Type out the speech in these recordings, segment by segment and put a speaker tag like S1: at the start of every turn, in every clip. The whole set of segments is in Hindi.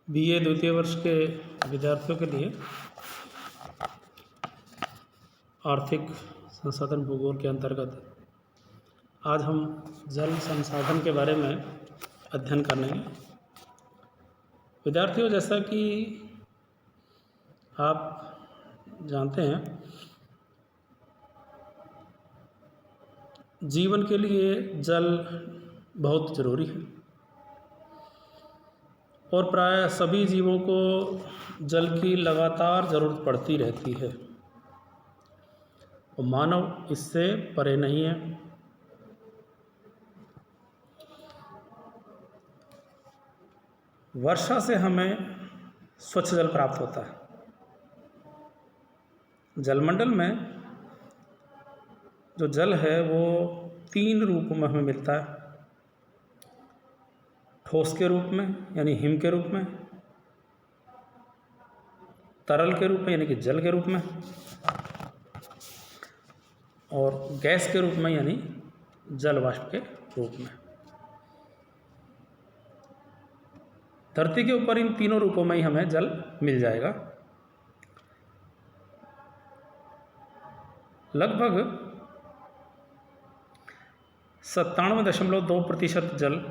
S1: बीए द्वितीय वर्ष के विद्यार्थियों के लिए आर्थिक संसाधन भूगोल के अंतर्गत आज हम जल संसाधन के बारे में अध्ययन करेंगे। विद्यार्थियों, जैसा कि आप जानते हैं, जीवन के लिए जल बहुत ज़रूरी है और प्राय सभी जीवों को जल की लगातार ज़रूरत पड़ती रहती है और मानव इससे परे नहीं है। वर्षा से हमें स्वच्छ जल प्राप्त होता है। जलमंडल में जो जल है वो 3 रूपों में हमें मिलता है। ठोस के रूप में यानी हिम के रूप में, तरल के रूप में यानी कि जल के रूप में, और गैस के रूप में यानी जल वाष्प के रूप में। धरती के ऊपर इन तीनों रूपों में ही हमें जल मिल जाएगा। लगभग 97.2% जल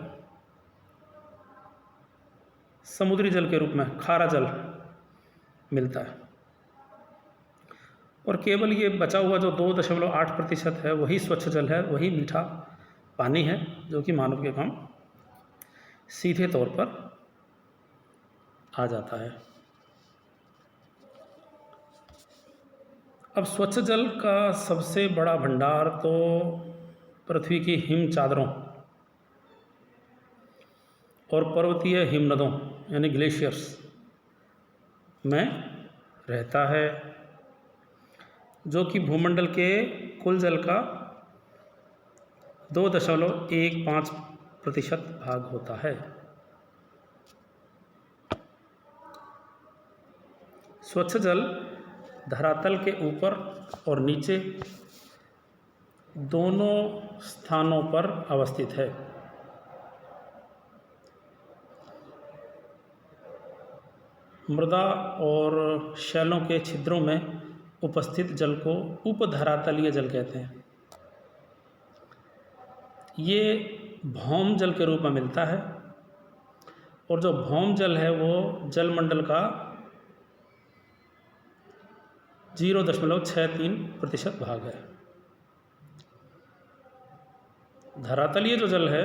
S1: समुद्री जल के रूप में, खारा जल मिलता है और केवल ये बचा हुआ जो 2.8% है वही स्वच्छ जल है, वही मीठा पानी है जो कि मानव के काम सीधे तौर पर आ जाता है। अब स्वच्छ जल का सबसे बड़ा भंडार तो पृथ्वी की हिम चादरों और पर्वतीय हिमनदों यानी ग्लेशियर्स में रहता है, जो कि भूमंडल के कुल जल का 2.15% भाग होता है। स्वच्छ जल धरातल के ऊपर और नीचे दोनों स्थानों पर अवस्थित है। मृदा और शैलों के छिद्रों में उपस्थित जल को उपधरातलीय जल कहते हैं। ये भौम जल के रूप में मिलता है और जो भौम जल है वो जलमंडल का 0.63% भाग है। धरातलीय जो जल है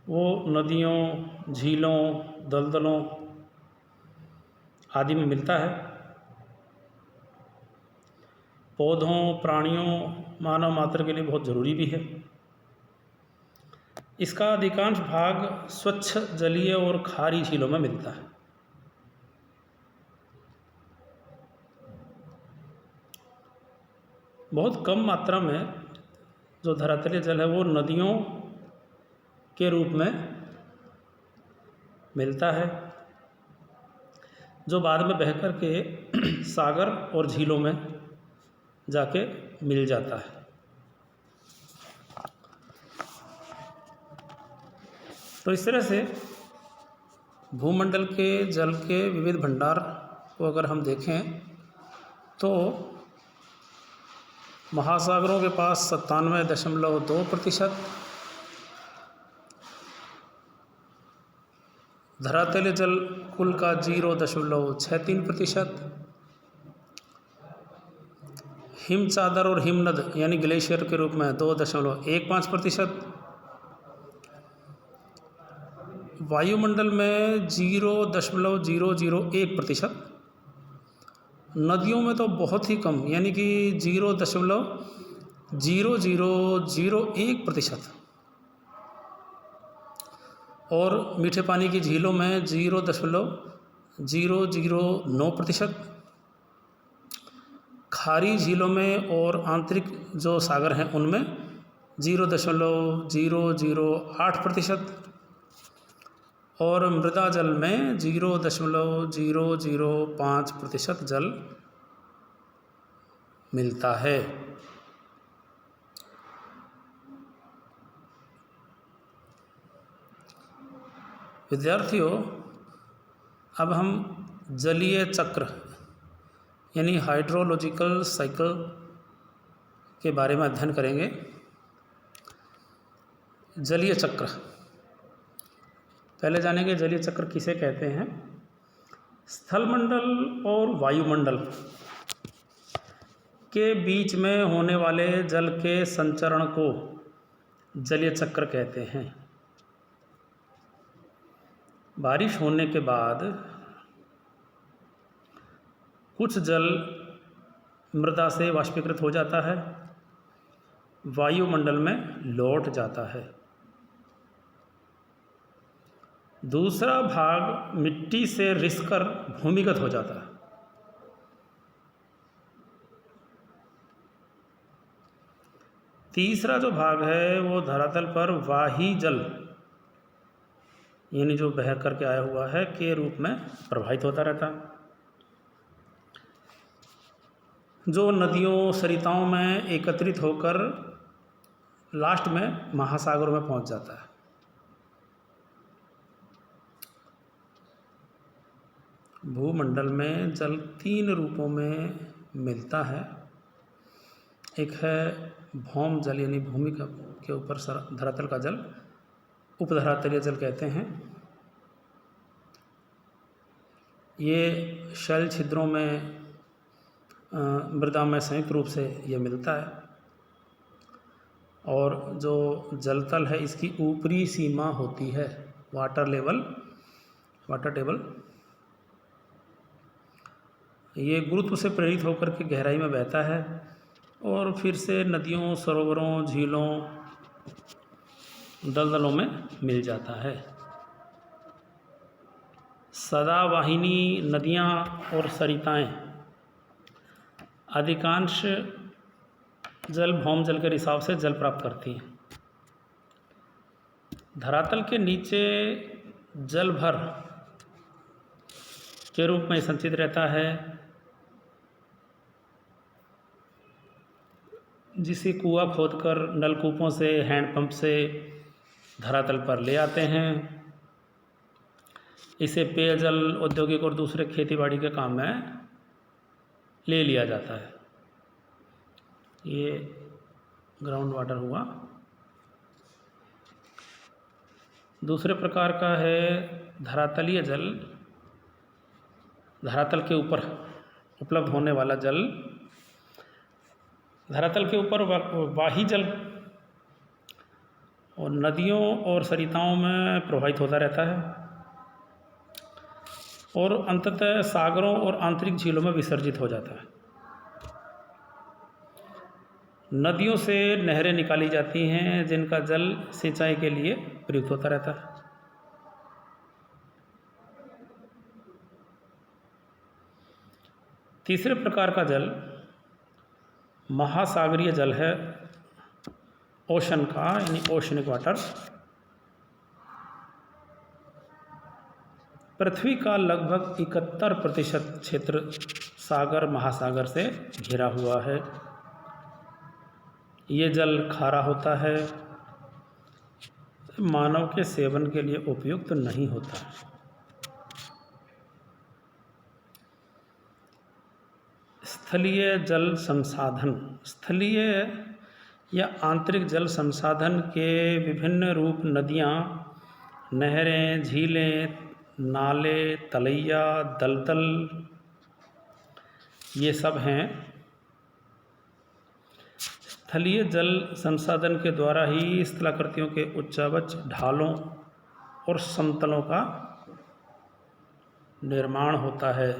S1: वो नदियों, झीलों, दलदलों आदि में मिलता है। पौधों, प्राणियों, मानव मात्र के लिए बहुत ज़रूरी भी है। इसका अधिकांश भाग स्वच्छ जलीय और खारी झीलों में मिलता है। बहुत कम मात्रा में जो धरातलीय जल है वो नदियों के रूप में मिलता है, जो बाद में बहकर के सागर और झीलों में जाके मिल जाता है। तो इस तरह से भूमंडल के जल के विविध भंडार को अगर हम देखें तो महासागरों के पास 97.2%, धरातलीय जल कुल का 0.63%, हिम चादर और हिमनद यानी ग्लेशियर के रूप में 2.15%, वायुमंडल में 0.001%, नदियों में तो बहुत ही कम यानी कि 0.0001%, और मीठे पानी की झीलों में 0.009%, खारी झीलों में और आंतरिक जो सागर हैं उनमें 0.008%, और मृदा जल में 0.005% जल मिलता है। विद्यार्थियों, अब हम जलीय चक्र यानी हाइड्रोलॉजिकल साइकिल के बारे में अध्ययन करेंगे। जलीय चक्र पहले जानेंगे, जलीय चक्र किसे कहते हैं। स्थलमंडल और वायुमंडल के बीच में होने वाले जल के संचरण को जलीय चक्र कहते हैं। बारिश होने के बाद कुछ जल मृदा से वाष्पीकृत हो जाता है, वायुमंडल में लौट जाता है। दूसरा भाग मिट्टी से रिसकर भूमिगत हो जाता है। तीसरा जो भाग है वो धरातल पर वाही जल यानी जो बह करके आया हुआ है के रूप में प्रवाहित होता रहता है, जो नदियों सरिताओं में एकत्रित होकर लास्ट में महासागरों में पहुंच जाता है। भूमंडल में जल 3 रूपों में मिलता है। एक है भौम जल यानी भूमि के ऊपर धरातल का जल, उपधरातलीय जल कहते हैं। ये शैल छिद्रों में मृदा में संयुक्त रूप से ये मिलता है। और जो जलतल है इसकी ऊपरी सीमा होती है वाटर टेबल। ये गुरुत्व से प्रेरित होकर के गहराई में बहता है और फिर से नदियों, सरोवरों, झीलों, दलदलों में मिल जाता है। सदावाहिनी नदियाँ और सरिताएं अधिकांश जल भौम जल के रिसाव से जल प्राप्त करती हैं। धरातल के नीचे जल भर के रूप में संचित रहता है, जिसे कुआं खोदकर नलकूपों से, हैंडपंप से धरातल पर ले आते हैं। इसे पेयजल, औद्योगिक और दूसरे खेतीबाड़ी के काम में ले लिया जाता है। ये ग्राउंड वाटर हुआ। दूसरे प्रकार का है धरातलीय जल। धरातल के ऊपर उपलब्ध होने वाला जल, धरातल के ऊपर वाही जल और नदियों और सरिताओं में प्रवाहित होता रहता है और अंततः सागरों और आंतरिक झीलों में विसर्जित हो जाता है। नदियों से नहरें निकाली जाती हैं जिनका जल सिंचाई के लिए प्रयुक्त होता रहता है। तीसरे प्रकार का जल महासागरीय जल है, ओशन का यानी ओशनिक वाटर। पृथ्वी का लगभग 71% क्षेत्र सागर महासागर से घिरा हुआ है। ये जल खारा होता है, मानव के सेवन के लिए उपयुक्त नहीं होता। स्थलीय जल संसाधन। स्थलीय या आंतरिक जल संसाधन के विभिन्न रूप नदियाँ, नहरें, झीलें, नाले, तलैया, दलदल ये सब हैं। स्थलीय जल संसाधन के द्वारा ही स्थलाकृतियों के उच्चावच ढालों और समतलों का निर्माण होता है।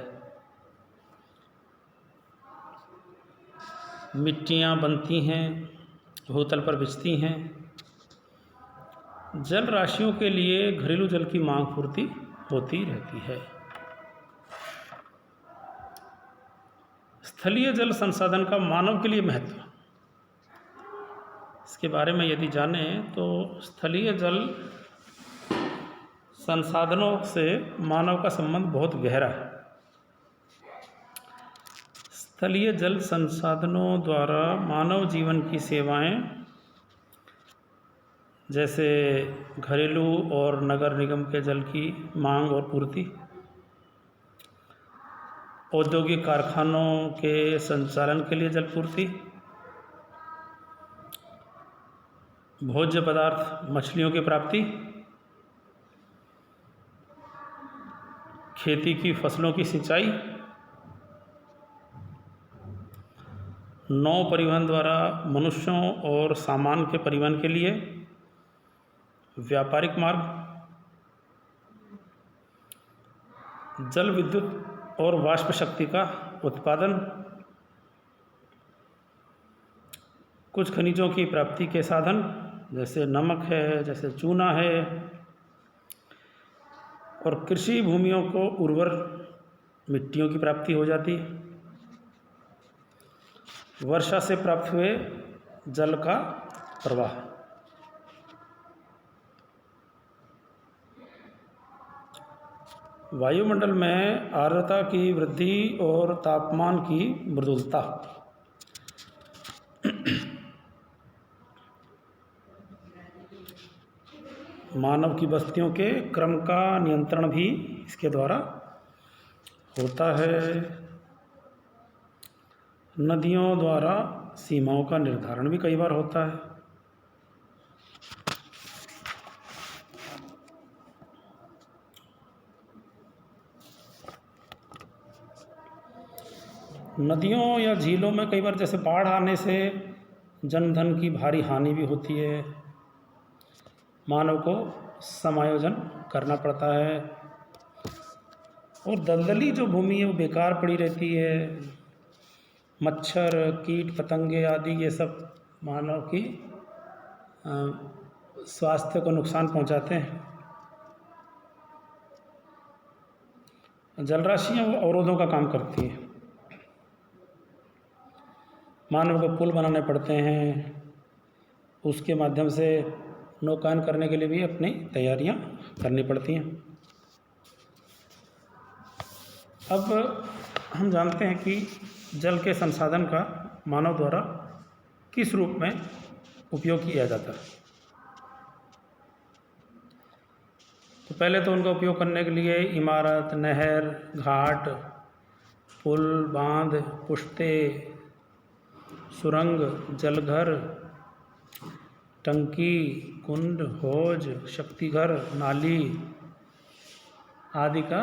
S1: मिट्टियाँ बनती हैं, भूतल पर बिछती हैं। जल राशियों के लिए घरेलू जल की मांग पूर्ति होती रहती है। स्थलीय जल संसाधन का मानव के लिए महत्व, इसके बारे में यदि जानें तो स्थलीय जल संसाधनों से मानव का संबंध बहुत गहरा है। स्थलीय जल संसाधनों द्वारा मानव जीवन की सेवाएं जैसे घरेलू और नगर निगम के जल की मांग और पूर्ति, औद्योगिक कारखानों के संचालन के लिए जलपूर्ति, भोज्य पदार्थ मछलियों की प्राप्ति, खेती की फसलों की सिंचाई, नौ परिवहन द्वारा मनुष्यों और सामान के परिवहन के लिए व्यापारिक मार्ग, जल विद्युत और वाष्प शक्ति का उत्पादन, कुछ खनिजों की प्राप्ति के साधन जैसे नमक है, जैसे चूना है, और कृषि भूमियों को उर्वर मिट्टियों की प्राप्ति हो जाती है। वर्षा से प्राप्त हुए जल का प्रवाह, वायुमंडल में आर्द्रता की वृद्धि और तापमान की मृदुलता, मानव की बस्तियों के क्रम का नियंत्रण भी इसके द्वारा होता है। नदियों द्वारा सीमाओं का निर्धारण भी कई बार होता है। नदियों या झीलों में कई बार जैसे बाढ़ आने से जनधन की भारी हानि भी होती है, मानव को समायोजन करना पड़ता है, और दलदली जो भूमि है वो बेकार पड़ी रहती है। मच्छर, कीट पतंगे आदि ये सब मानव की स्वास्थ्य को नुकसान पहुंचाते हैं। जलराशियाँ वो अवरोधों का काम करती हैं। मानव को पुल बनाने पड़ते हैं, उसके माध्यम से नौकायन करने के लिए भी अपनी तैयारियां करनी पड़ती हैं। अब हम जानते हैं कि जल के संसाधन का मानव द्वारा किस रूप में उपयोग किया जाता है। तो पहले तो उनका उपयोग करने के लिए इमारत, नहर, घाट, पुल, बांध, पुश्ते, सुरंग, जलघर, टंकी, कुंड, हौज, शक्तिघर, नाली आदि का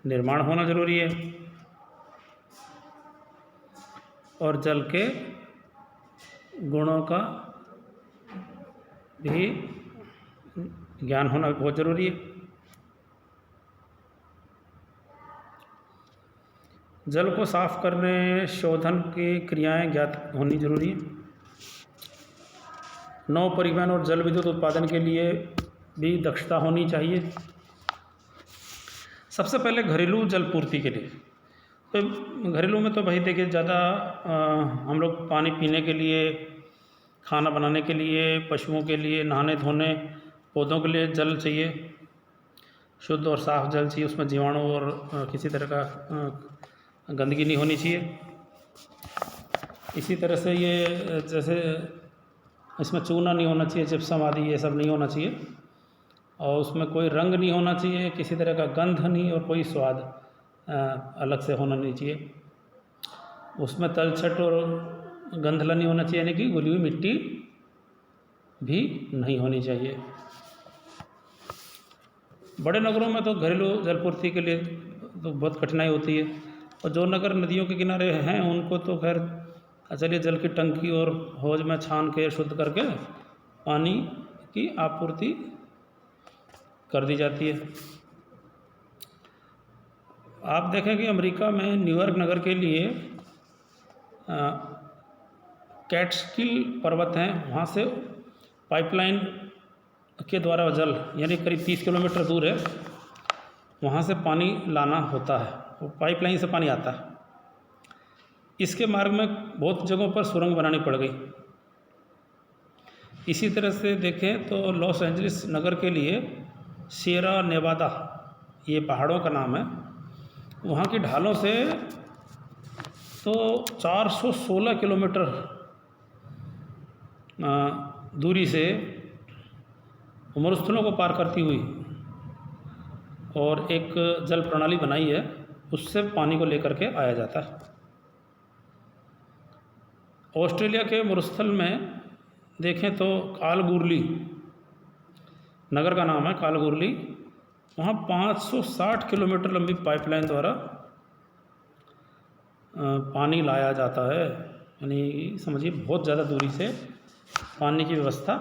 S1: निर्माण होना जरूरी है, और जल के गुणों का भी ज्ञान होना बहुत जरूरी है। जल को साफ करने, शोधन की क्रियाएं ज्ञात होनी जरूरी है। नौ परिवहन और जल विद्युत उत्पादन के लिए भी दक्षता होनी चाहिए। सबसे पहले घरेलू जलपूर्ति के लिए, तो घरेलू में तो भाई देखिए ज़्यादा हम लोग पानी पीने के लिए, खाना बनाने के लिए, पशुओं के लिए, नहाने धोने, पौधों के लिए जल चाहिए, शुद्ध और साफ जल चाहिए, उसमें जीवाणु और किसी तरह का गंदगी नहीं होनी चाहिए। इसी तरह से ये जैसे इसमें चूना नहीं होना चाहिए, जिप्सम आदि ये सब नहीं होना चाहिए, और उसमें कोई रंग नहीं होना चाहिए, किसी तरह का गंध नहीं, और कोई स्वाद अलग से होना नहीं चाहिए। उसमें तलछट और गंधला नहीं होना चाहिए, यानी कि घुली हुई मिट्टी भी नहीं होनी चाहिए। बड़े नगरों में तो घरेलू जलपूर्ति के लिए तो बहुत कठिनाई होती है, और जो नगर नदियों के किनारे हैं उनको तो खैर चलिए जल की टंकी और हौज में छान के शुद्ध करके पानी की आपूर्ति कर दी जाती है। आप देखें कि अमेरिका में न्यूयॉर्क नगर के लिए कैटस्किल पर्वत हैं, वहाँ से पाइपलाइन के द्वारा जल, यानी करीब 30 किलोमीटर दूर है, वहाँ से पानी लाना होता है, वो पाइपलाइन से पानी आता है। इसके मार्ग में बहुत जगहों पर सुरंग बनानी पड़ गई। इसी तरह से देखें तो लॉस एंजलिस नगर के लिए सिएरा नेवादा, ये पहाड़ों का नाम है, वहाँ की ढालों से तो 416 किलोमीटर दूरी से मरुस्थलों को पार करती हुई और एक जल प्रणाली बनाई है, उससे पानी को लेकर के आया जाता है। ऑस्ट्रेलिया के मरुस्थल में देखें तो कालगुरली नगर का नाम है कालगुरली। वहाँ 560 किलोमीटर लंबी पाइपलाइन द्वारा पानी लाया जाता है। यानी समझिए बहुत ज़्यादा दूरी से पानी की व्यवस्था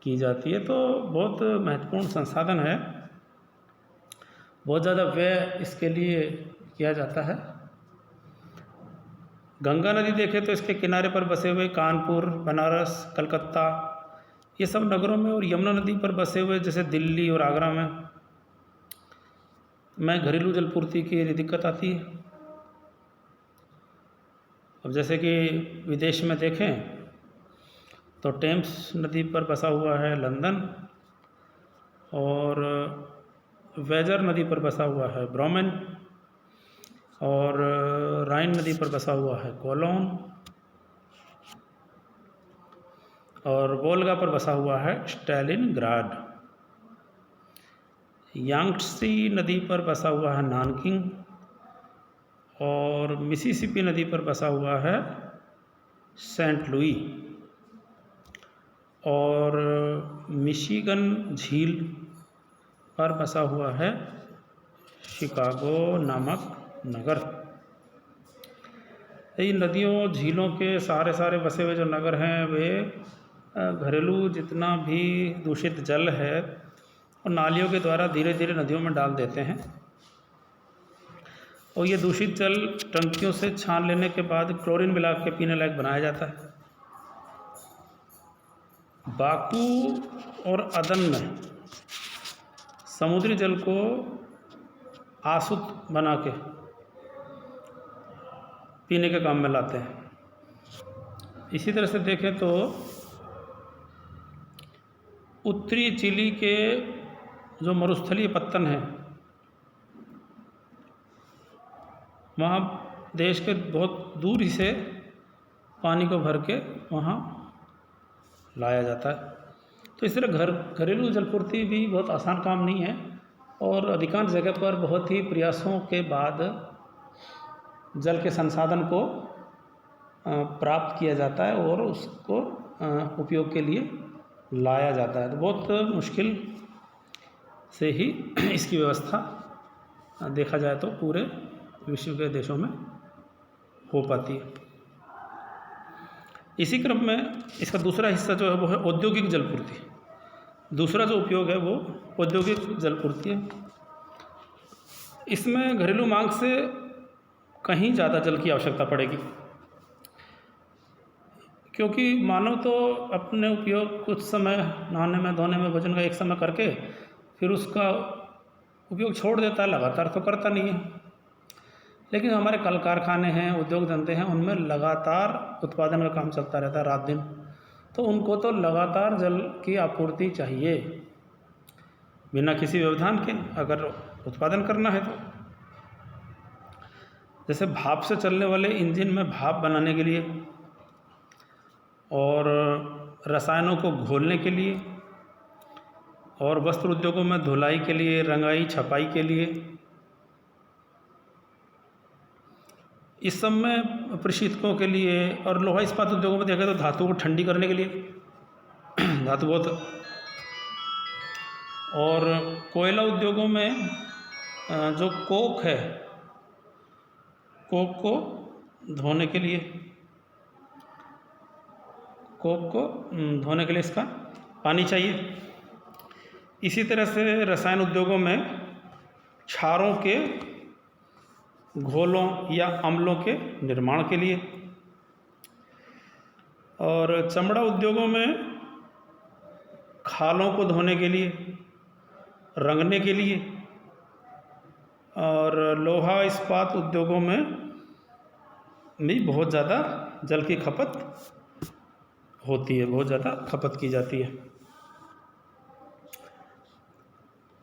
S1: की जाती है। तो बहुत महत्वपूर्ण संसाधन है, बहुत ज़्यादा व्यय इसके लिए किया जाता है। गंगा नदी देखें तो इसके किनारे पर बसे हुए कानपुर, बनारस, कलकत्ता, ये सब नगरों में, और यमुना नदी पर बसे हुए जैसे दिल्ली और आगरा में घरेलू जलपूर्ति की दिक्कत आती है। अब जैसे कि विदेश में देखें तो टेम्स नदी पर बसा हुआ है लंदन, और वेजर नदी पर बसा हुआ है ब्रोमेन, और राइन नदी पर बसा हुआ है कोलोन, और वोल्गा पर बसा हुआ है स्टालिनग्राड। यांग्त्से नदी पर बसा हुआ है नानकिंग, और मिसिसिपी नदी पर बसा हुआ है सेंट लुई, और मिशिगन झील पर बसा हुआ है शिकागो नामक नगर। इन नदियों झीलों के सारे बसे हुए जो नगर हैं वे घरेलू जितना भी दूषित जल है और नालियों के द्वारा धीरे धीरे नदियों में डाल देते हैं, और ये दूषित जल टंकियों से छान लेने के बाद क्लोरीन मिला के पीने लायक बनाया जाता है। बाकू और अदन में समुद्री जल को आसुत बना के पीने के काम में लाते हैं। इसी तरह से देखें तो उत्तरी चिली के जो मरुस्थलीय पत्तन है, वहाँ देश के बहुत दूर ही से पानी को भर के वहाँ लाया जाता है। तो इस तरह घरेलू जलपूर्ति भी बहुत आसान काम नहीं है, और अधिकांश जगह पर बहुत ही प्रयासों के बाद जल के संसाधन को प्राप्त किया जाता है और उसको उपयोग के लिए लाया जाता है। तो बहुत मुश्किल से ही इसकी व्यवस्था देखा जाए तो पूरे विश्व के देशों में हो पाती है। इसी क्रम में इसका दूसरा हिस्सा जो है वो है औद्योगिक जलपूर्ति। दूसरा जो उपयोग है वो औद्योगिक जलपूर्ति है। इसमें घरेलू मांग से कहीं ज़्यादा जल की आवश्यकता पड़ेगी, क्योंकि मानव तो अपने उपयोग कुछ समय नहाने में, धोने में, भोजन का एक समय करके फिर उसका उपयोग छोड़ देता है, लगातार तो करता नहीं है। लेकिन हमारे कल कारखाने हैं, उद्योग धंधे हैं, उनमें लगातार उत्पादन का काम चलता रहता है रात दिन, तो उनको तो लगातार जल की आपूर्ति चाहिए बिना किसी व्यवधान के अगर उत्पादन करना है तो। जैसे भाप से चलने वाले इंजन में भाप बनाने के लिए, और रसायनों को घोलने के लिए, और वस्त्र उद्योगों में धुलाई के लिए, रंगाई छपाई के लिए, इस सब में प्रशीतकों के लिए, और लोहा इस्पात उद्योगों में देखा तो धातु को ठंडी करने के लिए धातु बहुत, और कोयला उद्योगों में जो कोक है, कोक को धोने के लिए, कोक को धोने के लिए इसका पानी चाहिए। इसी तरह से रसायन उद्योगों में क्षारों के घोलों या अम्लों के निर्माण के लिए, और चमड़ा उद्योगों में खालों को धोने के लिए, रंगने के लिए, और लोहा इस्पात उद्योगों में भी बहुत ज़्यादा जल की खपत होती है, बहुत ज़्यादा खपत की जाती है।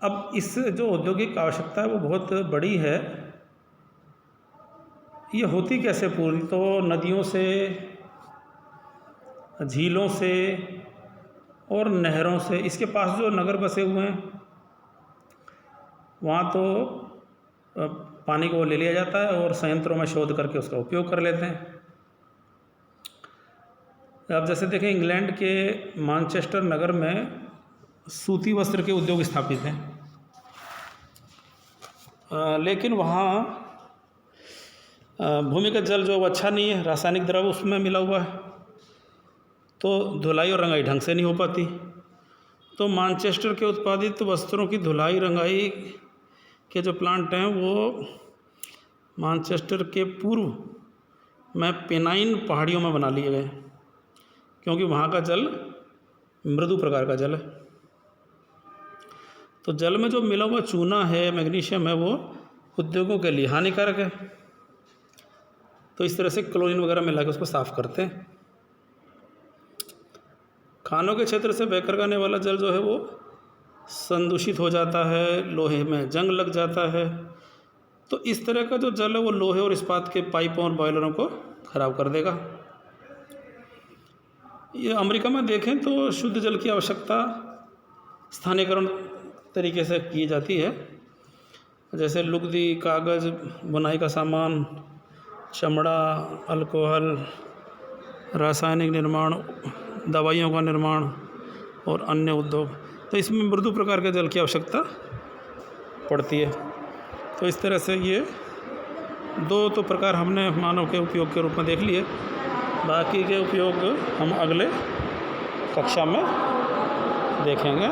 S1: अब इस जो औद्योगिक आवश्यकता है वो बहुत बड़ी है। ये होती कैसे पूरी? तो नदियों से, झीलों से और नहरों से। इसके पास जो नगर बसे हुए हैं वहाँ तो पानी को ले लिया जाता है और संयंत्रों में शोध करके उसका उपयोग कर लेते हैं। अब जैसे देखें, इंग्लैंड के मैनचेस्टर नगर में सूती वस्त्र के उद्योग स्थापित हैं, लेकिन वहाँ भूमिगत जल जो अच्छा नहीं है, रासायनिक द्रव उसमें मिला हुआ है, तो धुलाई और रंगाई ढंग से नहीं हो पाती। तो मैनचेस्टर के उत्पादित वस्त्रों की धुलाई रंगाई के जो प्लांट हैं वो मैनचेस्टर के पूर्व में पेनाइन पहाड़ियों में बना लिए गए, क्योंकि वहाँ का जल मृदु प्रकार का जल है। तो जल में जो मिला हुआ चूना है, मैग्नीशियम है, वो उद्योगों के लिए हानिकारक है। तो इस तरह से क्लोरीन वगैरह मिला के उसको साफ करते हैं। खानों के क्षेत्र से बहकर आने वाला जल जो है वो संदूषित हो जाता है, लोहे में जंग लग जाता है। तो इस तरह का जो जल है वो लोहे और इस्पात के पाइपों और बॉयलरों को खराब कर देगा। ये अमेरिका में देखें तो शुद्ध जल की आवश्यकता स्थानीयकरण तरीके से की जाती है, जैसे लुगदी, कागज़, बुनाई का सामान, चमड़ा, अल्कोहल, रासायनिक निर्माण, दवाइयों का निर्माण और अन्य उद्योग। तो इसमें मृदु प्रकार के जल की आवश्यकता पड़ती है। तो इस तरह से ये दो तो प्रकार हमने मानव के उपयोग के रूप में देख लिए, बाकी के उपयोग हम अगले कक्षा में देखेंगे।